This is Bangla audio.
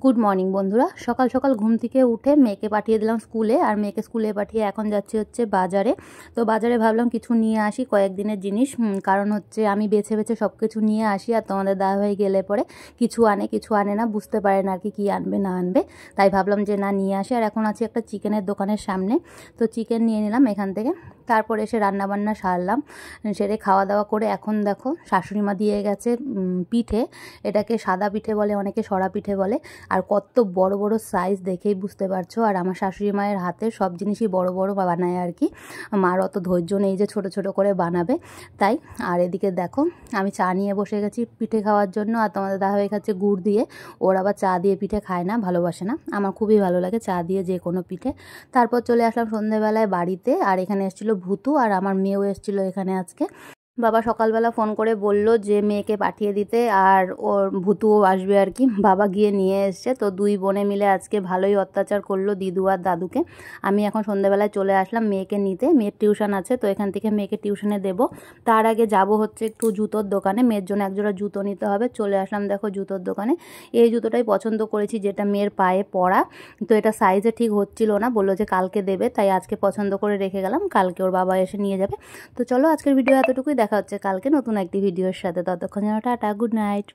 গুড মর্নিং বন্ধুরা। সকাল সকাল ঘুম থেকে উঠে মেয়েকে পাঠিয়ে দিলাম স্কুলে, আর মেয়েকে স্কুলে পাঠিয়ে এখন যাচ্ছি হচ্ছে বাজারে। তো বাজারে ভাবলাম কিছু নিয়ে আসি, কয়েকদিনের জিনিস, কারণ হচ্ছে আমি বেছে বেছে সব কিছু নিয়ে আসি, আর তোমাদের দাদাভাই গেলে পরে কিছু আনে কিছু আনে না, বুঝতে পারে না আর কি কী আনবে না আনবে। তাই ভাবলাম যে না নিয়ে আসি। আর এখন আছি একটা চিকেনের দোকানের সামনে, তো চিকেন নিয়ে নিলাম এখান থেকে। তারপরে এসে রান্নাবান্না সারলাম, সেরে খাওয়া দাওয়া করে এখন দেখো শাশুড়ি মা দিয়ে গেছে পিঠে। এটাকে সাদা পিঠে বলে, অনেকে সরা পিঠে বলে। আর কত বড় বড় সাইজ দেখেই বুঝতে পারছো। আর আমার শাশুড়ি মায়ের হাতে সব জিনিসই বড় বড় বানায় আর কি, মার অত ধৈর্য নেই যে ছোট ছোট করে বানাবে, তাই। আর এদিকে দেখো আমি চা নিয়ে বসে গেছি পিঠে খাওয়ার জন্য। আর তোমাদের দাদাভাই খাচ্ছে গুড় দিয়ে, ওর আবার চা দিয়ে পিঠে খায় না, ভালোবাসে না। আমার খুবই ভালো লাগে চা দিয়ে যে কোনো পিঠে। তারপর চলে আসলাম সন্ধ্যেবেলায় বাড়িতে, আর এখানে এসেছিলো ভূতু, আর আমার মেয়েও এসেছিলো এখানে আজকে। বাবা সকালবেলা ফোন করে বলল যে মেয়েকে পাঠিয়ে দিতে, আর ওর ভূতুও আসবে আর কি। বাবা গিয়ে নিয়ে এসছে। তো দুই বোনে মিলে আজকে ভালোই অত্যাচার করলো দিদু আর দাদুকে। আমি এখন সন্ধ্যাবেলায় চলে আসলাম মেয়েকে নিতে, মেয়ের টিউশন আছে, তো এখান থেকে মেয়েকে টিউশনে দেব। তার আগে যাব হচ্ছে একটু জুতোর দোকানে, মেয়ের জন্য একজোড়া জুতো নিতে হবে। চলে আসলাম দেখো জুতোর দোকানে। এই জুতোটাই পছন্দ করেছি, যেটা মেয়ের পায়ে পরা। তো এটা সাইজে ঠিক হচ্ছিল না, বললো যে কালকে দেবে, তাই আজকে পছন্দ করে রেখে গেলাম, কালকে ওর বাবা এসে নিয়ে যাবে। তো চলো আজকের ভিডিও এতটুকুই, দেখা হচ্ছে কালকে নতুন একটি ভিডিওর সাথে। ততক্ষণ যেন টাটা, গুড নাইট।